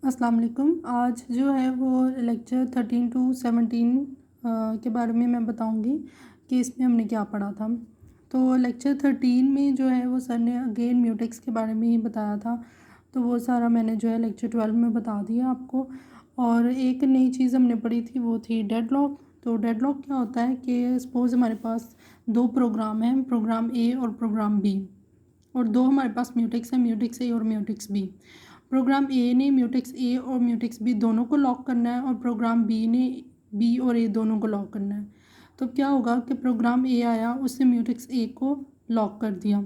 अस्सलाम वालेकुम। आज जो है वो लेक्चर 13 टू 17 के बारे में मैं बताऊंगी कि इसमें हमने क्या पढ़ा था। तो लेक्चर 13 में जो है वो सर ने अगेन म्यूटेक्स के बारे में ही बताया था, तो वो सारा मैंने जो है लेक्चर 12 में बता दिया आपको। और एक नई चीज़ हमने पढ़ी थी वो थी डेडलॉक। तो डेडलॉक क्या होता है कि सपोज़ हमारे पास दो प्रोग्राम हैं, प्रोग्राम ए और प्रोग्राम बी, और दो हमारे पास म्यूटेक्स हैं, म्यूटेक्स ए और म्यूटेक्स बी। प्रोग्राम ए ने म्यूटेक्स ए और म्यूटेक्स बी दोनों को लॉक करना है और प्रोग्राम बी ने बी और ए दोनों को लॉक करना है। तो क्या होगा कि प्रोग्राम ए आया, उसने म्यूटेक्स ए को लॉक कर दिया,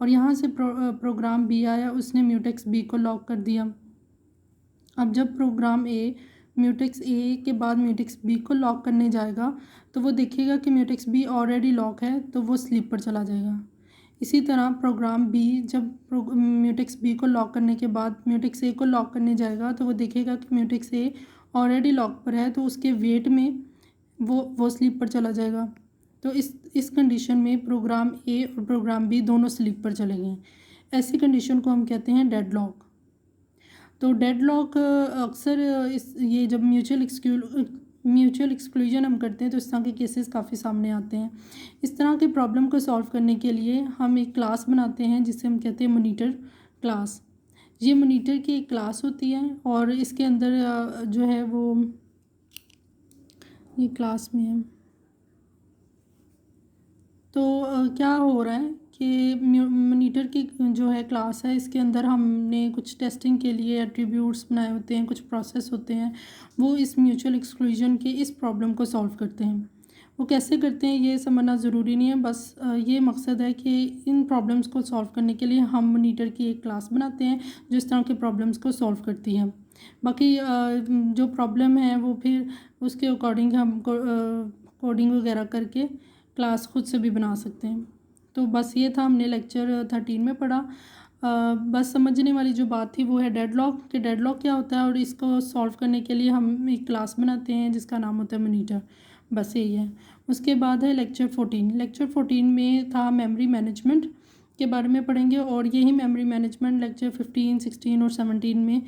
और यहाँ से प्रोग्राम बी आया, उसने म्यूटेक्स बी को लॉक कर दिया। अब जब प्रोग्राम ए म्यूटेक्स ए के बाद म्यूटेक्स बी को लॉक करने जाएगा तो वो देखेगा कि म्यूटेक्स बी ऑलरेडी लॉक है, तो वो स्लीप पर चला जाएगा। इसी तरह प्रोग्राम बी जब म्यूटेक्स बी को लॉक करने के बाद म्यूटेक्स ए को लॉक करने जाएगा तो वो देखेगा कि म्यूटेक्स ए ऑलरेडी लॉक पर है, तो उसके वेट में वो स्लीप पर चला जाएगा। तो इस कंडीशन में प्रोग्राम ए और प्रोग्राम बी दोनों स्लीप पर चले गए। ऐसी कंडीशन को हम कहते हैं डेडलॉक। तो डेडलॉक अक्सर ये जब म्यूचुअल एक्सक्लूजन हम करते हैं तो इस तरह के केसेस काफ़ी सामने आते हैं। इस तरह के प्रॉब्लम को सॉल्व करने के लिए हम एक क्लास बनाते हैं जिसे हम कहते हैं मॉनिटर क्लास। ये मॉनिटर की एक क्लास होती है और इसके अंदर जो है वो ये क्लास में है। तो क्या हो रहा है कि मॉनिटर की जो है क्लास है, इसके अंदर हमने कुछ टेस्टिंग के लिए एट्रीब्यूट्स बनाए होते हैं, कुछ प्रोसेस होते हैं, वो इस म्यूचुअल एक्सक्लूजन के इस प्रॉब्लम को सॉल्व करते हैं। वो कैसे करते हैं ये समझना ज़रूरी नहीं है, बस ये मकसद है कि इन प्रॉब्लम्स को सॉल्व करने के लिए हम मॉनिटर की एक क्लास बनाते हैं जो इस तरह के प्रॉब्लम्स को सॉल्व करती है। बाकी जो प्रॉब्लम है वो फिर उसके अकॉर्डिंग हम कोडिंग वगैरह करके क्लास खुद से भी बना सकते हैं। तो बस ये था, हमने लेक्चर 13 में पढ़ा। बस समझने वाली जो बात थी वो है डेडलॉक, कि डेडलॉक क्या होता है और इसको सॉल्व करने के लिए हम एक क्लास बनाते हैं जिसका नाम होता है मॉनिटर। बस यही है। उसके बाद है लेक्चर 14। लेक्चर 14 में था मेमोरी मैनेजमेंट के बारे में पढ़ेंगे, और यही मेमोरी मैनेजमेंट लेक्चर 15, 16 और 17 में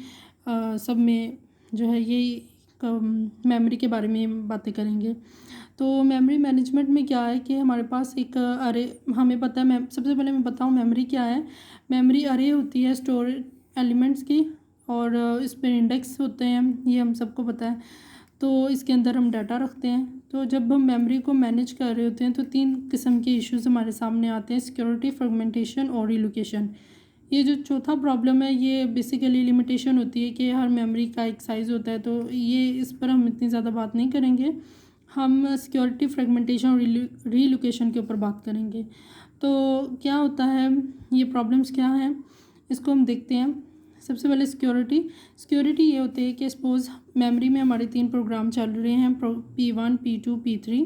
सब में जो है यही मेमोरी के बारे में बातें करेंगे। तो मेमोरी मैनेजमेंट में क्या है कि हमारे पास एक अरे, हमें पता है, सबसे पहले मैं बताऊँ मेमोरी क्या है। मेमोरी अरे होती है स्टोर एलिमेंट्स की, और इस पर इंडेक्स होते हैं, ये हम सबको पता है। तो इसके अंदर हम डाटा रखते हैं। तो जब हम मेमोरी को मैनेज कर रहे होते हैं तो 3 किस्म के इश्यूज़ हमारे सामने आते हैं: सिक्योरिटी, फ्रेगमेंटेशन और रिलोकेशन। ये जो चौथा प्रॉब्लम है ये बेसिकली लिमिटेशन होती है कि हर मेमोरी का एक साइज़ होता है, तो ये इस पर हम इतनी ज़्यादा बात नहीं करेंगे। हम सिक्योरिटी, फ्रेगमेंटेशन और रीलोकेशन के ऊपर बात करेंगे। तो क्या होता है, ये प्रॉब्लम्स क्या हैं, इसको हम देखते हैं। सबसे पहले सिक्योरिटी ये होती है कि सपोज़ मेमोरी में हमारे 3 प्रोग्राम चल रहे हैं, P1, P2, P3,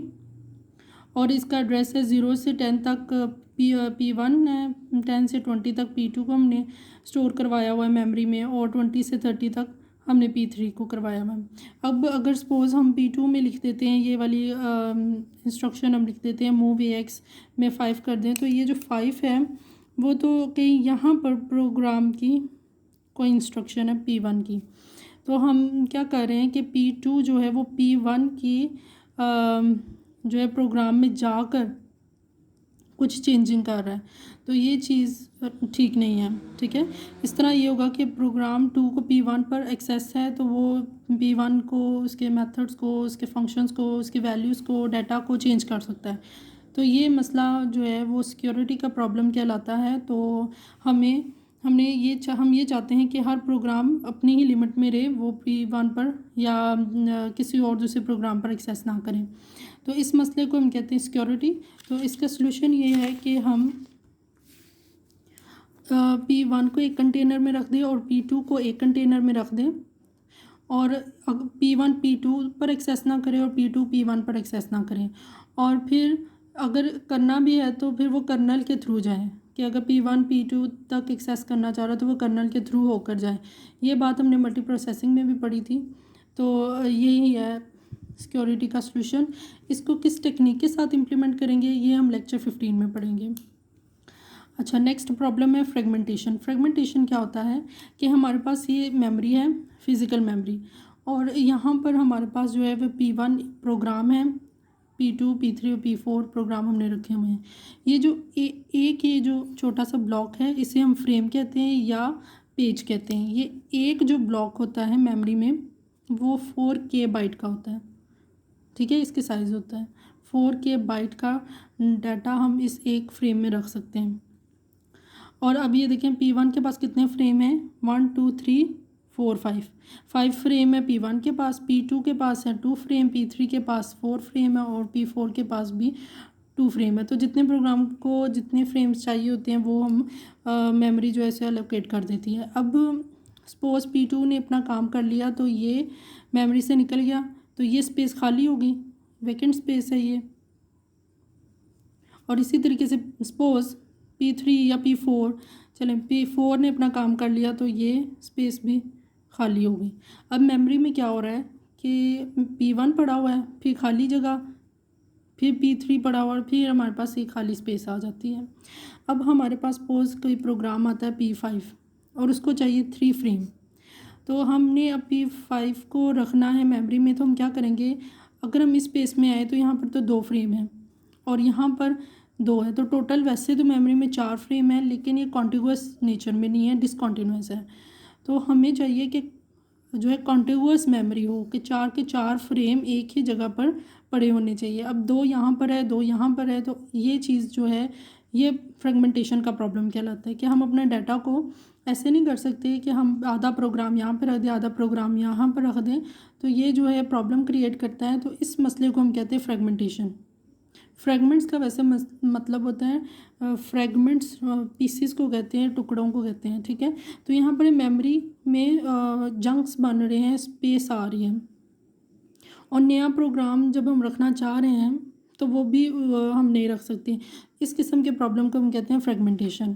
और इसका एड्रेस है 0 से 10 तक P1 है, 10 से 20 तक P2 को हमने स्टोर करवाया हुआ है मेमोरी में, और 20 से 30 तक हमने P3 को करवाया हुआ है। अब अगर सपोज़ हम P2 में लिख देते हैं, ये वाली इंस्ट्रक्शन हम लिख देते हैं मूव AX में 5 कर दें, तो ये जो 5 है वो तो कहीं यहाँ पर प्रोग्राम की कोई इंस्ट्रक्शन है P1 की। तो हम क्या कर रहे हैं कि P2 जो है वो P1 की जो है प्रोग्राम में जाकर कुछ चेंजिंग कर रहा है, तो ये चीज़ ठीक नहीं है। ठीक है, इस तरह ये होगा कि प्रोग्राम 2 को P1 पर एक्सेस है, तो वो P1 को, उसके मेथड्स को, उसके फंक्शंस को, उसकी वैल्यूज़ को, डाटा को चेंज कर सकता है। तो ये मसला जो है वो सिक्योरिटी का प्रॉब्लम कहलाता है। तो हम ये चाहते हैं कि हर प्रोग्राम अपनी ही लिमिट में रहे, वो P1 पर या किसी और दूसरे प्रोग्राम पर एक्सेस ना करें। तो इस मसले को हम कहते हैं सिक्योरिटी। तो इसका सलूशन ये है कि हम P1 को एक कंटेनर में रख दें और P2 को एक कंटेनर में रख दें, और P1 P2 पर एक्सेस ना करें और P2 P1 पर एक्सेस ना करें। और फिर अगर करना भी है तो फिर वो कर्नल के थ्रू जाए, कि अगर P1 P2 तक एक्सेस करना चाह रहा है तो वो कर्नल के थ्रू होकर जाए। ये बात हमने मल्टी प्रोसेसिंग में भी पढ़ी थी। तो यही है सिक्योरिटी का सलूशन। इसको किस टेक्निक के साथ इम्प्लीमेंट करेंगे ये हम लेक्चर 15 में पढ़ेंगे। अच्छा, नेक्स्ट प्रॉब्लम है फ्रेगमेंटेशन। फ्रेगमेंटेशन क्या होता है कि हमारे पास ये मेमोरी है, फिज़िकल मेमोरी, और यहाँ पर हमारे पास जो है वो P1 प्रोग्राम है, P2 P3 और P4 प्रोग्राम हमने रखे हुए हैं। ये जो एक ये जो छोटा सा ब्लॉक है इसे हम फ्रेम कहते हैं या पेज कहते हैं। ये एक जो ब्लॉक होता है मेमोरी में वो 4K बाइट का होता है, ठीक है, इसके साइज़ होता है 4K बाइट का डाटा हम इस एक फ्रेम में रख सकते हैं। और अब ये देखें P1 के पास कितने फ्रेम हैं, 1 2 3 4 5 फ्रेम है P1 के पास, P2 के पास है 2 फ्रेम, P3 के पास 4 फ्रेम है और P4 के पास भी 2 फ्रेम है। तो जितने प्रोग्राम को जितने फ्रेम्स चाहिए होते हैं वो हम मेमोरी जो है इसे एलोकेट कर देती है। अब सपोज P2 ने अपना काम कर लिया तो ये मेमोरी से निकल गया, तो ये स्पेस खाली होगी, वैकेंट स्पेस है ये। और इसी तरीके से सपोज P3 या P4, चलें P4 ने अपना काम कर लिया तो ये स्पेस भी खाली हो गई। अब मेमोरी में क्या हो रहा है कि P1 पड़ा हुआ है, फिर खाली जगह, फिर P3 पड़ा हुआ और फिर हमारे पास ये खाली स्पेस आ जाती है। अब हमारे पास सपोज कोई प्रोग्राम आता है P5 और उसको चाहिए 3 फ्रेम, तो हमने अब P5 को रखना है मेमोरी में, तो हम क्या करेंगे, अगर हम इस स्पेस में आए तो यहाँ पर तो 2 फ्रेम है और यहाँ पर 2 है, तो टोटल वैसे तो मेमोरी में 4 फ्रेम है, लेकिन ये कॉन्टिग्यूअस नेचर में नहीं है, डिसकॉन्टिन्यूअस है। तो हमें चाहिए कि जो है कॉन्टिग्यूअस मेमोरी हो कि 4 के 4 फ्रेम एक ही जगह पर पड़े होने चाहिए। अब 2 यहाँ पर है 2 यहाँ पर है, तो ये चीज़ जो है ये फ्रेगमेंटेशन का प्रॉब्लम कहलाता है कि हम अपने डाटा को ऐसे नहीं कर सकते कि हम आधा प्रोग्राम यहाँ पर रख दें आधा प्रोग्राम यहाँ पर रख दें, तो ये जो है प्रॉब्लम क्रिएट करता है। तो इस मसले को हम कहते हैं फ्रेगमेंटेशन। फ्रैगमेंट्स का वैसे मतलब होता है फ्रैगमेंट्स पीसीस को कहते हैं, टुकड़ों को कहते हैं, ठीक है। तो यहाँ पर मेमोरी में जंक्स बन रहे हैं, स्पेस आ रही है, और नया प्रोग्राम जब हम रखना चाह रहे हैं तो वो भी हम नहीं रख सकते। इस किस्म के प्रॉब्लम को हम कहते हैं फ्रेगमेंटेशन।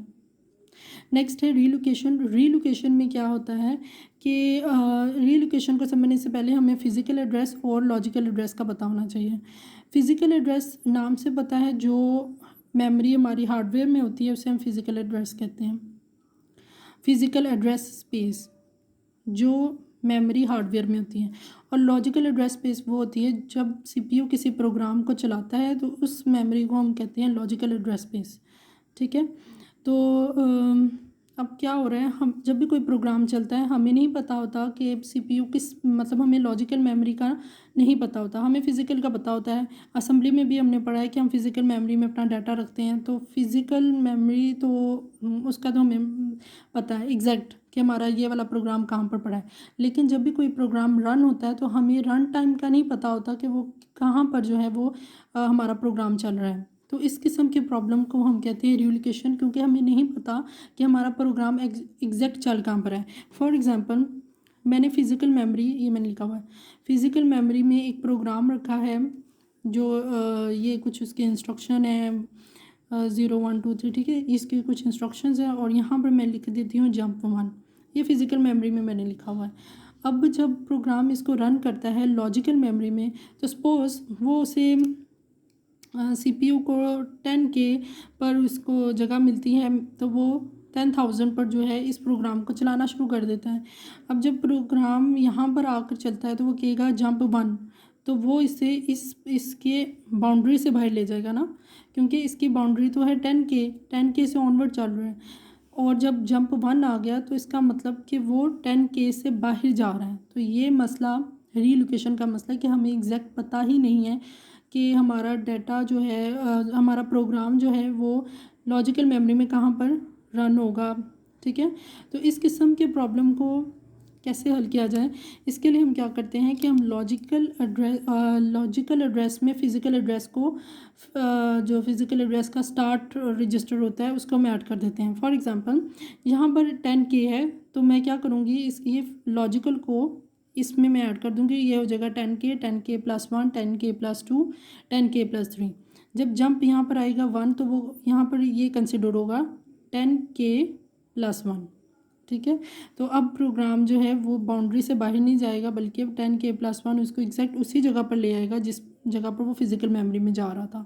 नेक्स्ट है रीलोकेशन। रीलोकेशन में क्या होता है कि रीलोकेशन को समझने से पहले हमें फ़िज़िकल एड्रेस और लॉजिकल एड्रेस का पता होना चाहिए। फ़िज़िकल एड्रेस नाम से पता है, जो मेमोरी हमारी हार्डवेयर में होती है उसे हम फ़िज़िकल एड्रेस कहते हैं। फ़िज़िकल एड्रेस स्पेस जो मेमोरी हार्डवेयर में होती है, और लॉजिकल एड्रेस स्पेस वो होती है जब सीपीयू किसी प्रोग्राम को चलाता है तो उस मेमोरी को हम कहते हैं लॉजिकल एड्रेस स्पेस, ठीक है। तो अब क्या हो रहा है, हम जब भी कोई प्रोग्राम चलता है हमें नहीं पता होता कि सीपीयू किस, मतलब हमें लॉजिकल मेमोरी का नहीं पता होता, हमें फ़िज़िकल का पता होता है। असेंबली में भी हमने पढ़ा है कि हम फ़िज़िकल मेमोरी में अपना डाटा रखते हैं, तो फ़िज़िकल मेमोरी तो उसका तो हमें पता है एग्जैक्ट कि हमारा ये वाला प्रोग्राम कहाँ पर पड़ा है। लेकिन जब भी कोई प्रोग्राम रन होता है तो हमें रन टाइम का नहीं पता होता कि वो कहाँ पर जो है वो हमारा प्रोग्राम चल रहा है। तो इस किस्म की प्रॉब्लम को हम कहते हैं रीलोकेशन, क्योंकि हमें नहीं पता कि हमारा प्रोग्राम एग्जैक्ट चल कहाँ पर है। फॉर एग्ज़ाम्पल मैंने फ़िज़िकल मेमोरी, ये मैंने लिखा हुआ है, फ़िज़िकल मेमोरी में एक प्रोग्राम रखा है जो ये कुछ उसके इंस्ट्रक्शन है 0 1 2 3, ठीक है, इसके कुछ इंस्ट्रक्शंस हैं, और यहाँ पर मैं लिख देती हूँ जंप 1, ये फ़िज़िकल मेमोरी में मैंने लिखा हुआ है। अब जब प्रोग्राम इसको रन करता है लॉजिकल मेमोरी में, तो सपोज़ वो उसे सीपीयू को 10K पर उसको जगह मिलती है, तो वो 10,000 पर जो है इस प्रोग्राम को चलाना शुरू कर देता है। अब जब प्रोग्राम यहाँ पर आकर चलता है तो वो कहेगा जंप 1, तो वो इसे इसके बाउंड्री से बाहर ले जाएगा ना, क्योंकि इसकी बाउंड्री तो है 10K से ऑनवर्ड चल रहा है, और जब जंप 1 आ गया तो इसका मतलब कि वो 10K से बाहर जा रहा है। तो ये मसला रीलोकेशन का मसला कि हमें एग्जैक्ट पता ही नहीं है कि हमारा डाटा जो है हमारा प्रोग्राम जो है वो लॉजिकल मेमोरी में कहाँ पर रन होगा, ठीक है। तो इस किस्म के प्रॉब्लम को कैसे हल किया जाए, इसके लिए हम क्या करते हैं कि हम लॉजिकल एड्रेस में फ़िज़िकल एड्रेस को जो फ़िज़िकल एड्रेस का स्टार्ट रजिस्टर होता है उसको हम ऐड कर देते हैं। फॉर एग्ज़ाम्पल यहाँ पर 10K है, तो मैं क्या करूँगी, ये लॉजिकल को इसमें मैं ऐड कर दूँगी, ये हो जाएगा 10K plus 1 10K plus 2 10K plus 3। जब जंप यहाँ पर आएगा 1 तो वो यहाँ पर ये कंसिडर होगा 10K प्लस 1, ठीक है। तो अब प्रोग्राम जो है वो बाउंड्री से बाहर नहीं जाएगा, बल्कि 10K प्लस 1 उसको एग्जैक्ट उसी जगह पर ले आएगा जिस जगह पर वो फिज़िकल मेमोरी में जा रहा था,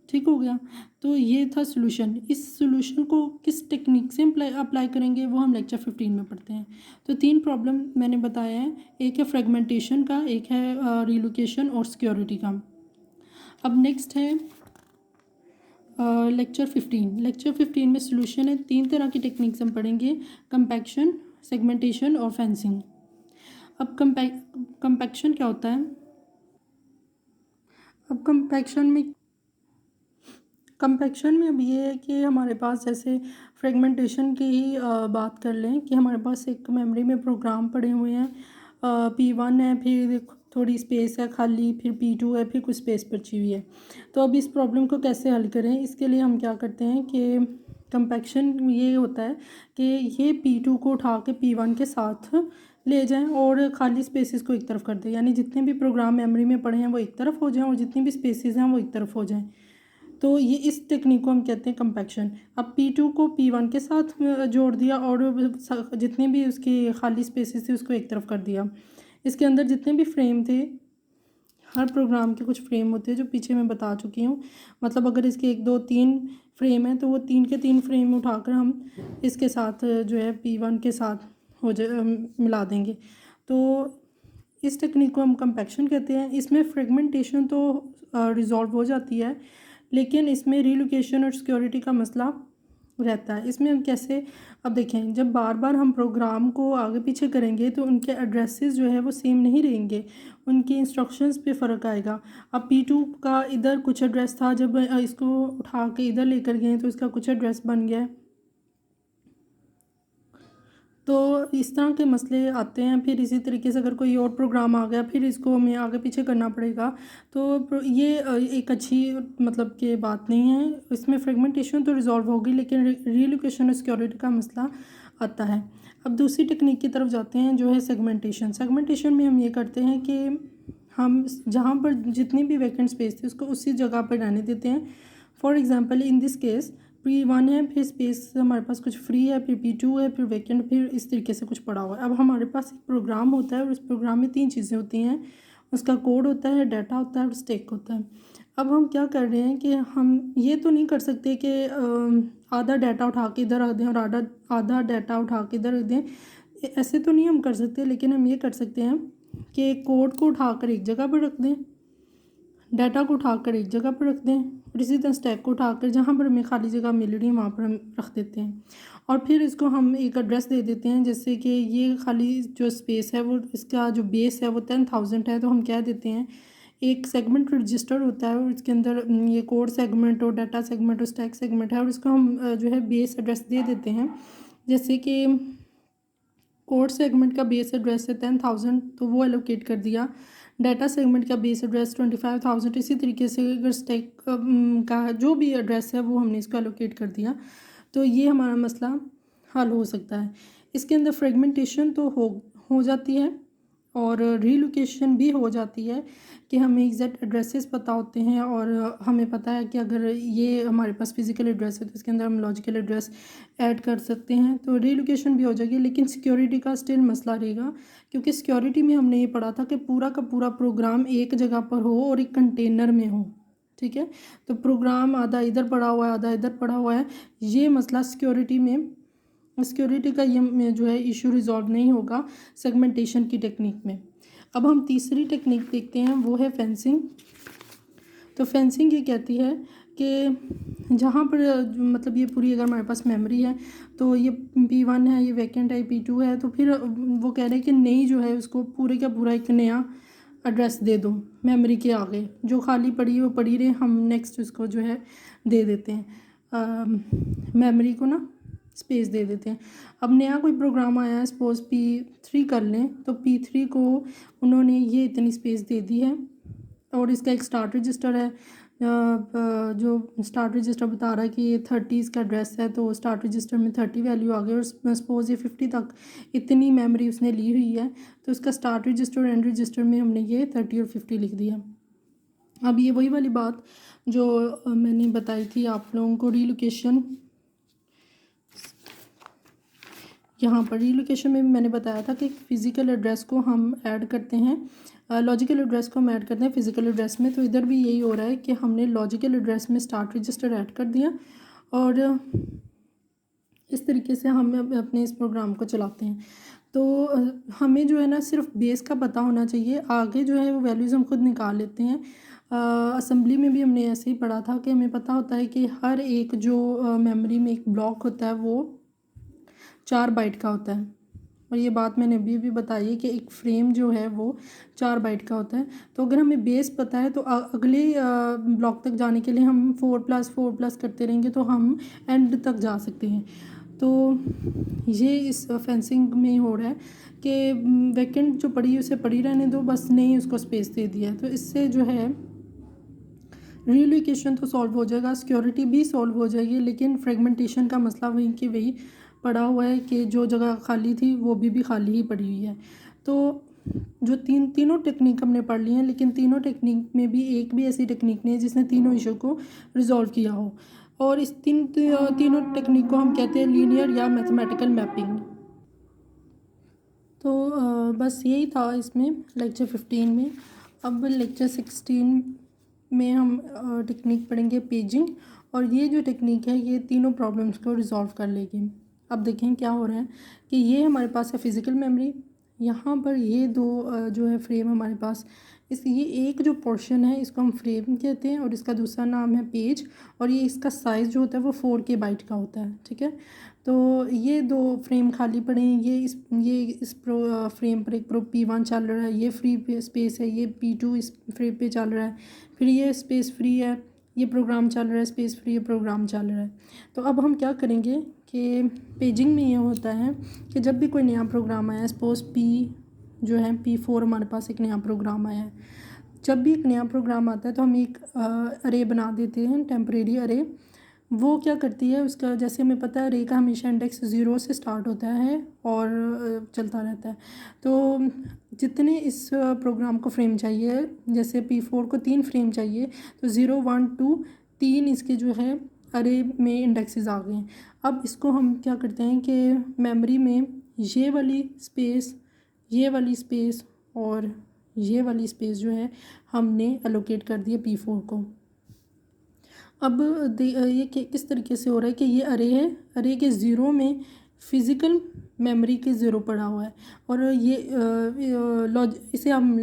ठीक हो गया। तो ये था सॉल्यूशन। इस सॉल्यूशन को किस टेक्निक से अप्लाई करेंगे वो हम लेक्चर 15 में पढ़ते हैं। तो 3 प्रॉब्लम मैंने बताया है, एक है फ्रेगमेंटेशन का, एक है रिलोकेशन और सिक्योरिटी का। अब नेक्स्ट है लेक्चर 15। लेक्चर 15 में सॉल्यूशन है, 3 तरह की टेक्निक्स हम पढ़ेंगे, कंपैक्शन, सेगमेंटेशन और फेंसिंग। अब कंपैक्शन क्या होता है? अब कंपैक्शन में अब ये है कि हमारे पास, जैसे फ्रेगमेंटेशन की ही बात कर लें कि हमारे पास एक मेमोरी में प्रोग्राम पड़े हुए हैं, P1 है, फिर थोड़ी स्पेस है खाली, फिर P2 है, फिर कुछ स्पेस बची हुई है। तो अब इस प्रॉब्लम को कैसे हल करें, इसके लिए हम क्या करते हैं कि कंपैक्शन ये होता है कि ये P2 को उठा के P1 के साथ ले जाएं और खाली स्पेसिस को एक तरफ कर दें, यानी जितने भी प्रोग्राम मेमोरी में पड़े हैं वो एक तरफ हो जाएं और जितनी भी स्पेसिस हैं वो एक तरफ हो जाएं। तो ये इस टेक्निक को हम कहते हैं कंपैक्शन। अब P2 को P1 के साथ जोड़ दिया और जितने भी उसके खाली स्पेसेस थे उसको एक तरफ कर दिया। इसके अंदर जितने भी फ्रेम थे, हर प्रोग्राम के कुछ फ्रेम होते हैं जो पीछे मैं बता चुकी हूँ, मतलब अगर इसके 1 2 3 फ्रेम हैं तो वो 3 के 3 फ्रेम उठाकर हम इसके साथ जो है P1 के साथ मिला देंगे। तो इस टेक्निक को हम कंपैक्शन कहते हैं। इसमें फ्रेगमेंटेशन तो रिजॉल्व हो जाती है, लेकिन इसमें रीलोकेशन और सिक्योरिटी का मसला रहता है। इसमें हम कैसे, अब देखें, जब बार बार हम प्रोग्राम को आगे पीछे करेंगे तो उनके एड्रेसेस जो है वो सेम नहीं रहेंगे, उनकी इंस्ट्रक्शंस पे फ़र्क आएगा। अब P2 का इधर कुछ एड्रेस था, जब इसको उठा के इधर लेकर गए तो इसका कुछ एड्रेस बन गया। तो इस तरह के मसले आते हैं। फिर इसी तरीके से अगर कोई और प्रोग्राम आ गया फिर इसको हमें आगे पीछे करना पड़ेगा, तो ये एक अच्छी मतलब कि बात नहीं है। इसमें फ्रेगमेंटेशन तो रिजॉल्व होगी, लेकिन रीलोकेशन और सिक्योरिटी का मसला आता है। अब दूसरी टेक्निक की तरफ जाते हैं जो है सेगमेंटेशन। सेगमेंटेशन में हम ये करते हैं कि हम जहाँ पर जितनी भी वैकेंट स्पेस थी उसको उसी जगह पर रहने देते हैं। For example in this case P1 है, फिर स्पेस हमारे पास कुछ फ्री है, फिर P2 है, फिर वैकेंट, फिर इस तरीके से कुछ पड़ा हुआ है। अब हमारे पास एक प्रोग्राम होता है और इस प्रोग्राम में 3 चीज़ें होती हैं, उसका कोड होता है, डाटा होता है और स्टैक होता है। अब हम क्या कर रहे हैं कि हम ये तो नहीं कर सकते कि आधा डाटा उठा के इधर रख दें और आधा डाटा उठा के इधर रख दें, ऐसे तो नहीं हम कर सकते। लेकिन हम ये कर सकते हैं कि कोड को उठाकर एक जगह पर रख दें, डाटा को उठाकर एक जगह पर रख दें और इसी तरह स्टैक को उठाकर जहाँ पर हमें खाली जगह मिल रही है वहाँ पर हम रख देते हैं। और फिर इसको हम एक एड्रेस दे देते हैं, जैसे कि ये खाली जो स्पेस है वो, इसका जो बेस है वो 10,000 है, तो हम क्या देते हैं, एक सेगमेंट रजिस्टर होता है और इसके अंदर ये कोड सेगमेंट और डाटा सेगमेंट और स्टैक सेगमेंट है, और इसको हम जो है बेस एड्रेस दे देते हैं। जैसे कि कोड सेगमेंट का बेस एड्रेस है 10,000, तो वो एलोकेट कर दिया। डाटा सेगमेंट का बेस एड्रेस 25,000, इसी तरीके से अगर स्टैक का जो भी एड्रेस है वो हमने इसको एलोकेट कर दिया, तो ये हमारा मसला हल हो सकता है। इसके अंदर फ्रेगमेंटेशन तो हो जाती है और रीलोकेशन भी हो जाती है कि हमें एग्जैक्ट एड्रेसेस पता होते हैं और हमें पता है कि अगर ये हमारे पास फिज़िकल एड्रेस है तो इसके अंदर हम लॉजिकल एड्रेस ऐड कर सकते हैं, तो रीलोकेशन भी हो जाएगी। लेकिन सिक्योरिटी का स्टिल मसला रहेगा, क्योंकि सिक्योरिटी में हमने ये पढ़ा था कि पूरा का पूरा प्रोग्राम एक जगह पर हो और एक कंटेनर में हो, ठीक है। तो प्रोग्राम आधा इधर पड़ा हुआ है, आधा इधर पड़ा हुआ है, ये मसला सिक्योरिटी का ये जो है इशू रिजॉल्व नहीं होगा सेगमेंटेशन की टेक्निक में। अब हम तीसरी टेक्निक देखते हैं, वो है फेंसिंग। तो फेंसिंग ये कहती है कि जहाँ पर मतलब ये पूरी अगर हमारे पास मेमोरी है तो ये P1 है, ये वैकेंट है, P2 है, तो फिर वो कह रहे हैं कि नई जो है उसको पूरे का पूरा एक नया एड्रेस दे दो मेमोरी के आगे, जो खाली पड़ी है वो पड़ी रहे, हम नेक्स्ट उसको जो है दे देते हैं मेमोरी को ना स्पेस दे देते हैं। अब नया कोई प्रोग्राम आया है, सपोज P3 कर लें, तो P3 को उन्होंने ये इतनी स्पेस दे दी है और इसका एक स्टार्ट रजिस्टर है, जो स्टार्ट रजिस्टर बता रहा है कि ये 30 इसका एड्रेस है, तो स्टार्ट रजिस्टर में 30 वैल्यू आ गई और सपोज ये 50 तक इतनी मेमोरी उसने ली हुई है, तो इसका स्टार्ट रजिस्टर और एंड रजिस्टर में हमने ये 30 और 50 लिख दिया। अब ये वही वाली बात जो मैंने बताई थी आप लोगों को, रीलोकेशन, यहाँ पर रीलोकेशन में भी मैंने बताया था कि फिज़िकल एड्रेस को हम ऐड करते हैं, लॉजिकल एड्रेस को हम ऐड करते हैं फिज़िकल एड्रेस में। तो इधर भी यही हो रहा है कि हमने लॉजिकल एड्रेस में स्टार्ट रजिस्टर ऐड कर दिया और इस तरीके से हम अपने इस प्रोग्राम को चलाते हैं। तो हमें जो है ना सिर्फ बेस का पता होना चाहिए, आगे जो है वो वैल्यूज़ हम खुद निकाल लेते हैं। असेंबली में भी हमने ऐसे ही पढ़ा था कि हमें पता होता है कि हर एक जो मेमोरी में एक ब्लॉक होता है वो 4 बाइट का होता है। और ये बात मैंने अभी भी बताई है कि एक फ्रेम जो है वो 4 बाइट का होता है। तो अगर हमें बेस पता है तो अगले ब्लॉक तक जाने के लिए हम 4+4+ करते रहेंगे तो हम एंड तक जा सकते हैं। तो ये इस फेंसिंग में हो रहा है कि वैकेंट जो पड़ी है उसे पड़ी रहने दो, बस नहीं उसको स्पेस दे दिया है। तो इससे जो है रीलोकेशन तो सॉल्व हो जाएगा, सिक्योरिटी भी सॉल्व हो जाएगी, लेकिन फ्रेगमेंटेशन का मसला वहीं की वही पड़ा हुआ है कि जो जगह खाली थी वो भी खाली ही पड़ी हुई है। तो जो तीनों टेक्निक हमने पढ़ ली हैं, लेकिन तीनों टेक्निक में भी एक भी ऐसी टेक्निक नहीं है जिसने तीनों इशू को रिजॉल्व किया हो। और इस तीनों टेक्निक को हम कहते हैं लीनियर या मैथमेटिकल मैपिंग। तो बस यही था इसमें लेक्चर 15 में। अब लेक्चर 16 में हम टेक्निक पढ़ेंगे पेजिंग, और ये जो टेक्निक है ये तीनों प्रॉब्लम्स को रिजॉल्व कर लेगी। अब देखें क्या हो रहा है कि ये हमारे पास है फिज़िकल मेमोरी, यहाँ पर ये दो जो है फ्रेम हमारे पास, ये एक जो पोर्शन है इसको हम फ्रेम कहते हैं और इसका दूसरा नाम है पेज, और ये इसका साइज़ जो होता है वो 4K बाइट का होता है। ठीक है, तो ये दो फ्रेम खाली पड़े हैं, ये इस फ्रेम पर एक P1 चल रहा है, ये फ्री स्पेस है, ये P2 इस फ्रेम पे चल रहा है, फिर ये स्पेस फ्री है, ये प्रोग्राम चल रहा है, स्पेस फ्री प्रोग्राम चल रहा है। तो अब हम क्या करेंगे कि पेजिंग में ये होता है कि जब भी कोई नया प्रोग्राम आया है, सपोज़ जो है P4 हमारे पास एक नया प्रोग्राम आया है, जब भी एक नया प्रोग्राम आता है तो हम एक अरे बना देते हैं, टेम्परेरी अरे। वो क्या करती है, उसका जैसे हमें पता है अरे का हमेशा इंडेक्स 0 से स्टार्ट होता है और चलता रहता है। तो जितने इस प्रोग्राम को फ्रेम चाहिए, जैसे P4 को 3 फ्रेम चाहिए, तो 0 1 2 3 इसके जो है अरे में इंडेक्सेस आ गए हैं। अब इसको हम क्या करते हैं कि मेमोरी में ये वाली स्पेस और ये वाली स्पेस जो है हमने एलोकेट कर दिया P4 को। अब ये किस तरीके से हो रहा है कि ये अरे है, अरे के 0 में फिज़िकल मेमोरी के 0 पड़ा हुआ है, और ये इसे हम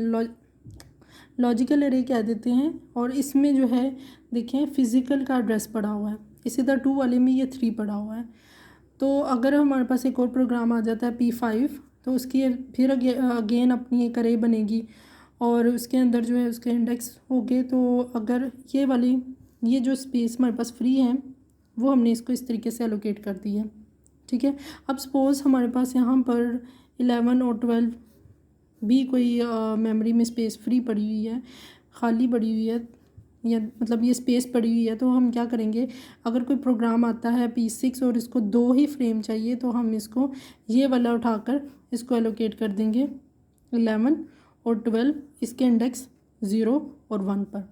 लॉजिकल अरे कह देते हैं, और इसमें जो है देखें फिज़िकल का एड्रेस पड़ा हुआ है। इसी तरह 2 वाले में ये 3 पड़ा हुआ है। तो अगर हमारे पास एक और प्रोग्राम आ जाता है P5, तो उसकी फिर अगेन अपनी एक अरे बनेगी और उसके अंदर जो है उसके इंडेक्स हो गए। तो अगर ये जो स्पेस हमारे पास फ्री है वो हमने इसको इस तरीके से एलोकेट कर दी है। ठीक है, अब सपोज़ हमारे पास यहाँ पर 11 और 12 भी कोई मेमोरी में स्पेस फ्री पड़ी हुई है, खाली पड़ी हुई है, या मतलब ये स्पेस पड़ी हुई है। तो हम क्या करेंगे, अगर कोई प्रोग्राम आता है P6 और इसको 2 ही फ्रेम चाहिए, तो हम इसको ये वाला उठाकर इसको एलोकेट कर देंगे 11 और 12 इसके इंडेक्स 0 और 1 पर।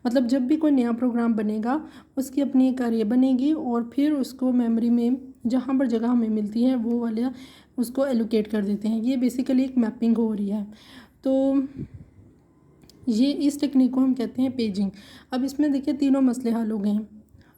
मतलब जब भी कोई नया प्रोग्राम बनेगा उसकी अपनी एक अरे बनेगी और फिर उसको मेमोरी में जहाँ पर जगह हमें मिलती है वो वाला उसको एलोकेट कर देते हैं। ये बेसिकली एक मैपिंग हो रही है। तो ये इस टेक्निक को हम कहते हैं पेजिंग। अब इसमें देखिए तीनों मसले हल हो गए हैं।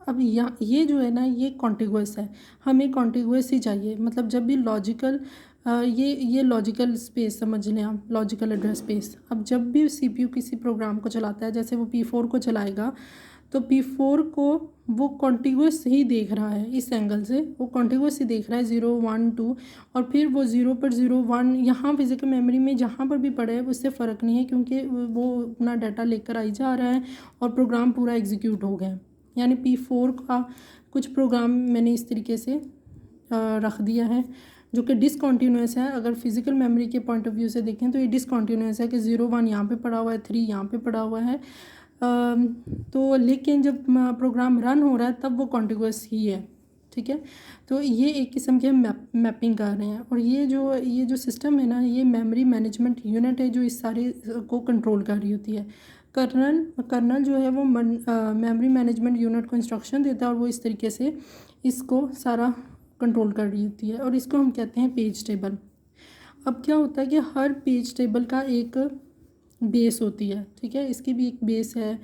अब ये जो है ना ये कॉन्टिगुअस है, हमें कॉन्टिगुअस ही चाहिए। मतलब जब भी लॉजिकल ये लॉजिकल स्पेस समझ लें आप, लॉजिकल एड्रेस स्पेस। अब जब भी CPU किसी प्रोग्राम को चलाता है, जैसे वो P4 को चलाएगा, तो P4 को वो कॉन्टिगुअस ही देख रहा है, इस एंगल से वो कॉन्टिगुअस ही देख रहा है 0 1 2, और फिर वो 0 पर 0 1 यहाँ फिजिकल मेमोरी में जहाँ पर भी पड़े है उससे फ़र्क नहीं है, क्योंकि वो अपना डाटा लेकर आई जा रहा है और प्रोग्राम पूरा एग्जीक्यूट हो गया। यानी P4 का कुछ प्रोग्राम मैंने इस तरीके से रख दिया है जो कि डिसकॉन्टीन्यूस है। अगर फिजिकल मेमोरी के पॉइंट ऑफ व्यू से देखें तो ये डिसकॉन्टीन्यूस है कि 0 1 यहाँ पे पड़ा हुआ है, 3 यहाँ पे पड़ा हुआ है। तो लेकिन जब प्रोग्राम रन हो रहा है तब वो कॉन्टिगुअस ही है। ठीक है, तो ये एक किस्म के मैपिंग कर रहे हैं। और ये जो सिस्टम है ना, ये मेमोरी मैनेजमेंट यूनिट है जो इस सारे को कंट्रोल कर रही होती है। कर्नल जो है वो मेमोरी मैनेजमेंट यूनिट को इंस्ट्रक्शन देता है और वो इस तरीके से इसको सारा कंट्रोल कर रही होती है, और इसको हम कहते हैं पेज टेबल। अब क्या होता है कि हर पेज टेबल का एक बेस होती है, ठीक है, इसकी भी एक बेस है,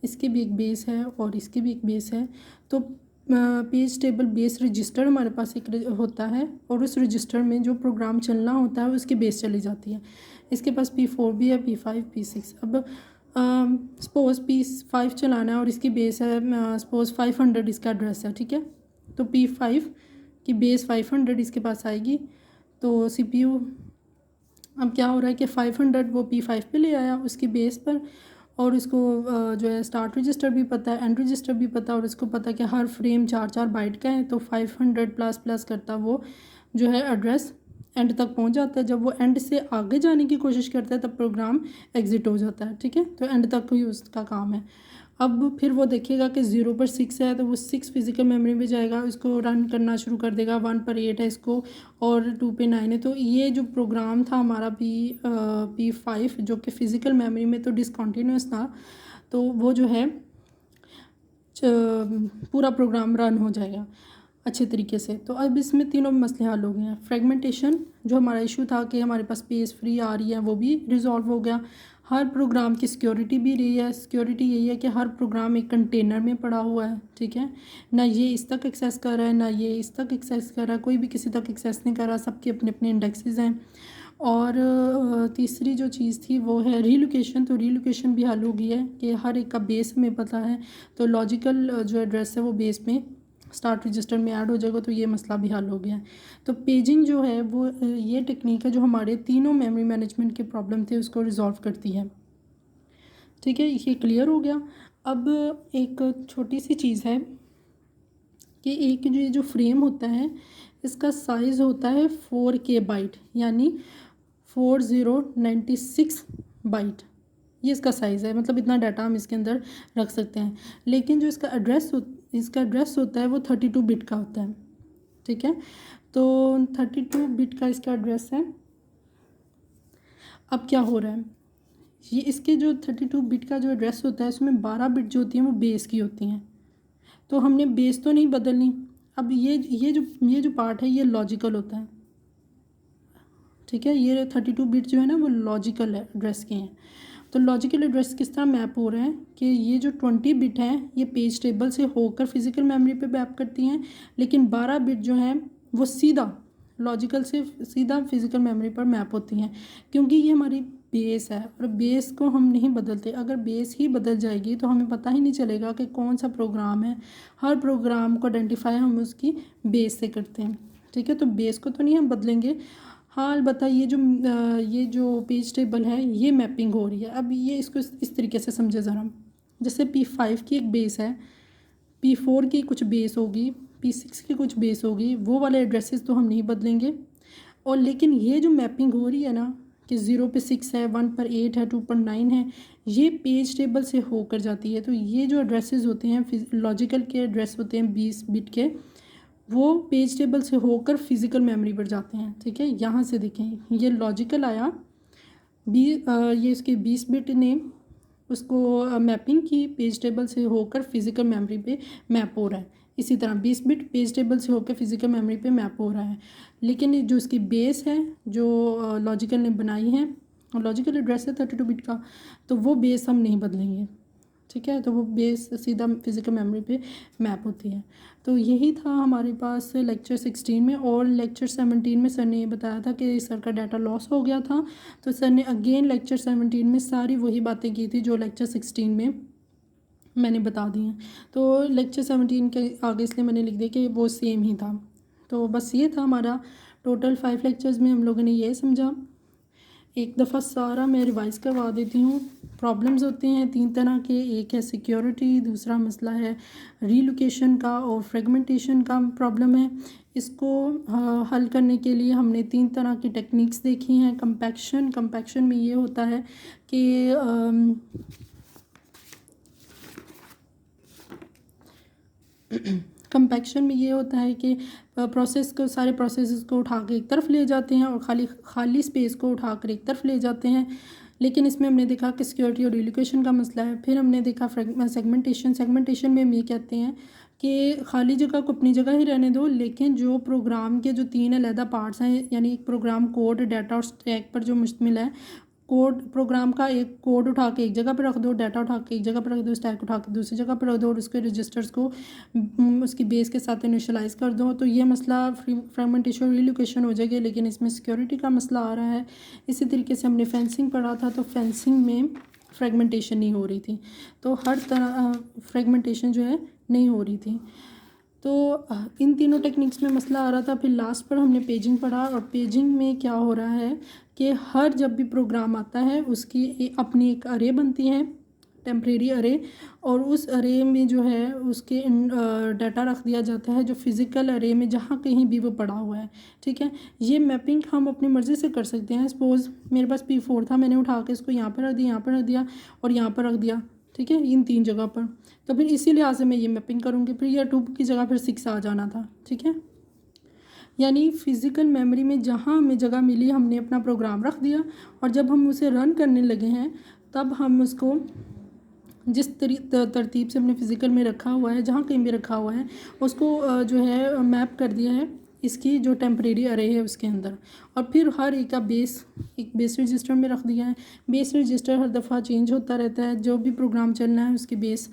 इसकी भी एक बेस है, और इसकी भी एक बेस है। तो पेज टेबल बेस रजिस्टर हमारे पास एक होता है, और उस रजिस्टर में जो प्रोग्राम चलना होता है उसकी बेस चली जाती है। इसके पास P4 भी है, P5, P6। अब सपोज़ P5 चलाना है और इसकी बेस है सपोज़ 500 इसका एड्रेस है, ठीक है। तो P5 की बेस 500 इसके पास आएगी। तो CPU अब क्या हो रहा है कि 500 वो P5 पे ले आया उसकी बेस पर, और उसको जो है स्टार्ट रजिस्टर भी पता है, एंड रजिस्टर भी पता है, और इसको पता है कि हर फ्रेम 4-4 बाइट का है। तो 500 प्लस प्लस करता वो जो है एड्रेस एंड तक पहुंच जाता है। जब वो एंड से आगे जाने की कोशिश करता है तब प्रोग्राम एग्ज़िट हो जाता है, ठीक है। तो एंड तक ही उसका काम है। अब फिर वो देखेगा कि 0 पर 6 है तो वो 6 फिज़िकल मेमोरी में जाएगा, इसको रन करना शुरू कर देगा। 1 पर 8 है इसको, और 2 पे 9 है। तो ये जो प्रोग्राम था हमारा P5 जो कि फ़िज़िकल मेमोरी में तो डिसकंटिन्यूस था, तो वो जो है पूरा प्रोग्राम रन हो जाएगा अच्छे तरीके से। तो अब इसमें तीनों मसले हल हो गए हैं। फ्रेगमेंटेशन जो हमारा इशू था कि हमारे पास स्पेस फ्री आ रही है, वो भी रिजॉल्व हो गया। हर प्रोग्राम की सिक्योरिटी भी रही है। सिक्योरिटी यही है कि हर प्रोग्राम एक कंटेनर में पड़ा हुआ है, ठीक है, ना ये इस तक एक्सेस कर रहा है ना ये इस तक एक्सेस कर रहा है, कोई भी किसी तक एक्सेस नहीं कर रहा, सबके अपने अपने इंडेक्सेस हैं। और तीसरी जो चीज़ थी वो है रीलोकेशन। तो रीलोकेशन भी हल हो गई है कि हर एक का बेस हमें पता है, तो लॉजिकल जो एड्रेस है वो बेस में स्टार्ट रजिस्टर में ऐड हो जाएगा, तो ये मसला भी हल हो गया है। तो पेजिंग जो है वो ये टेक्निक है जो हमारे तीनों मेमोरी मैनेजमेंट के प्रॉब्लम थे उसको रिजॉल्व करती है, ठीक है। ये क्लियर हो गया। अब एक छोटी सी चीज़ है कि एक जो फ्रेम होता है इसका साइज़ होता है 4K बाइट, यानी 4096 बाइट, ये इसका साइज़ है। मतलब इतना डाटा हम इसके अंदर रख सकते हैं। लेकिन जो इसका एड्रेस होता है वो 32 बिट का होता है, ठीक है। तो 32 बिट का इसका एड्रेस है। अब क्या हो रहा है, ये इसके जो 32 बिट का जो एड्रेस होता है उसमें 12 बिट जो होती हैं वो बेस की होती हैं। तो हमने बेस तो नहीं बदलनी। अब ये जो पार्ट है ये लॉजिकल होता है, ठीक है। ये 32 बिट जो है ना वो लॉजिकल एड्रेस के हैं। तो लॉजिकल एड्रेस किस तरह मैप हो रहे हैं कि ये जो 20 बिट हैं ये पेज टेबल से होकर फिज़िकल मेमोरी पे मैप करती हैं, लेकिन 12 बिट जो हैं वो सीधा लॉजिकल से सीधा फिज़िकल मेमोरी पर मैप होती हैं, क्योंकि ये हमारी बेस है और बेस को हम नहीं बदलते। अगर बेस ही बदल जाएगी तो हमें पता ही नहीं चलेगा कि कौन सा प्रोग्राम है। हर प्रोग्राम को आइडेंटिफाई हम उसकी बेस से करते हैं, ठीक है। तो बेस को तो नहीं हम बदलेंगे। हाँ अलबत्ता ये जो पेज टेबल है ये मैपिंग हो रही है। अब ये इसको इस तरीके से समझे ज़रा, जैसे P5 की एक बेस है, P4 की कुछ बेस होगी, P6 की कुछ बेस होगी, वो वाले एड्रेसेस तो हम नहीं बदलेंगे। और लेकिन ये जो मैपिंग हो रही है ना कि 0 पे 6 है, 1 पर 8 है, 2 पर 9 है, ये पेज टेबल से होकर जाती है। तो ये जो एड्रेसेस होते हैं लॉजिकल के एड्रेस होते हैं 20 बिट के, वो पेज टेबल से होकर फिज़िकल मेमोरी पर जाते हैं, ठीक है। यहाँ से देखें ये लॉजिकल आया ये इसके 20 बिट ने उसको मैपिंग की, पेज टेबल से होकर फिज़िकल मेमोरी पे मैप हो रहा है। इसी तरह 20 बिट पेज टेबल से होकर फिज़िकल मेमोरी पे मैप हो रहा है। लेकिन जो इसकी बेस है जो लॉजिकल ने बनाई है, लॉजिकल एड्रेस है 32 बिट का, तो वो बेस हम नहीं बदलेंगे, ठीक है। तो वो बेस सीधा फिज़िकल मेमोरी पे मैप होती है। तो यही था हमारे पास लेक्चर 16 में। और लेक्चर 17 में सर ने ये बताया था कि सर का डाटा लॉस हो गया था, तो सर ने अगेन लेक्चर 17 में सारी वही बातें की थी जो लेक्चर 16 में मैंने बता दी हैं। तो लेक्चर 17 के आगे इसलिए मैंने लिख दिया कि वो सेम ही था। तो बस ये था हमारा टोटल 5 लेक्चर्स में हम लोगों ने ये समझा। एक दफ़ा सारा मैं रिवाइज़ करवा देती हूँ। प्रॉब्लम्स होते हैं 3 तरह के, एक है सिक्योरिटी, दूसरा मसला है रीलोकेशन का, और फ्रेगमेंटेशन का प्रॉब्लम है। इसको हल करने के लिए हमने 3 तरह की टेक्निक्स देखी हैं। कंपैक्शन में ये होता है कि कंपैक्शन में ये होता है कि सारे प्रोसेस को उठा के एक तरफ ले जाते हैं और खाली स्पेस को उठा कर एक तरफ ले जाते हैं। लेकिन इसमें हमने देखा कि सिक्योरिटी और रिलोकेशन का मसला है। फिर हमने देखा सेगमेंटेशन में हम ये कहते हैं कि खाली जगह को अपनी जगह ही रहने दो, लेकिन जो प्रोग्राम के जो 3 अलहदा पार्ट्स हैं, यानी एक प्रोग्राम कोड, डाटा और स्टैक पर जो मुश्तमिल है। कोड प्रोग्राम का एक कोड उठा के एक जगह पर रख दो, डाटा उठा के एक जगह पर रख दो, स्टैक उठा के दूसरी जगह पर रख दो और उसके रजिस्टर्स को उसकी बेस के साथ इनिशियलाइज़ कर दो। तो ये मसला फ्रेगमेंटेशन रीलोकेशन हो जाएगी, लेकिन इसमें सिक्योरिटी का मसला आ रहा है। इसी तरीके से हमने फेंसिंग पढ़ा था, तो फेंसिंग में फ्रेगमेंटेशन नहीं हो रही थी, तो हर तरह फ्रेगमेंटेशन जो है नहीं हो रही थी। तो इन तीनों टेक्निक्स में मसला आ रहा था। फिर लास्ट पर हमने पेजिंग पढ़ा, और पेजिंग में क्या हो रहा है कि हर जब भी प्रोग्राम आता है उसकी अपनी एक अरे बनती है, टेम्परेरी अरे, और उस अरे में जो है उसके डाटा रख दिया जाता है जो फिज़िकल अरे में जहाँ कहीं भी वो पड़ा हुआ है। ठीक है, ये मैपिंग हम अपनी मर्ज़ी से कर सकते हैं। सपोज़ मेरे पास P4 था, मैंने उठा के इसको यहाँ पर रख दिया, यहाँ पर रख दिया और यहाँ पर रख दिया। ठीक है, इन 3 जगह पर। तो फिर इसी लिहाज से मैं ये मैपिंग करूँगी। फिर ये 2 की जगह फिर 6 आ जाना था। ठीक है, यानी फ़िज़िकल मेमोरी में जहाँ हमें जगह मिली हमने अपना प्रोग्राम रख दिया, और जब हम उसे रन करने लगे हैं तब हम उसको जिस तरतीब से हमने फ़िज़िकल में रखा हुआ है, जहाँ कहीं भी रखा हुआ है, उसको जो है मैप कर दिया है इसकी जो टेम्परेरी अरे है उसके अंदर। और फिर हर एक का एक बेस रजिस्टर में रख दिया है। बेस रजिस्टर हर दफ़ा चेंज होता रहता है, जो भी प्रोग्राम चलना है उसकी बेस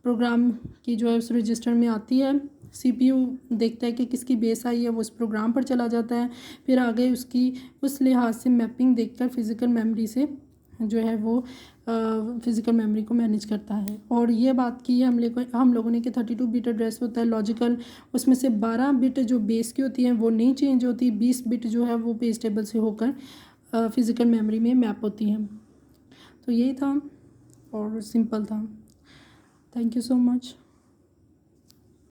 प्रोग्राम की जो है उस रजिस्टर में आती है। CPU देखता है कि किसकी बेस आई है, वो उस प्रोग्राम पर चला जाता है। फिर आगे उसकी उस लिहाज से मैपिंग देखकर फ़िज़िकल मेमोरी से जो है वो फ़िज़िकल मेमोरी को मैनेज करता है। और ये बात की है हम लोगों ने कि 32 बिट एड्रेस होता है लॉजिकल, उसमें से 12 बिट जो बेस की होती हैं वो नहीं चेंज होती, 20 बिट जो है वो पेज टेबल से होकर फ़िज़िकल मेमोरी में मैप होती हैं। तो यही था और सिंपल था। Thank you so much.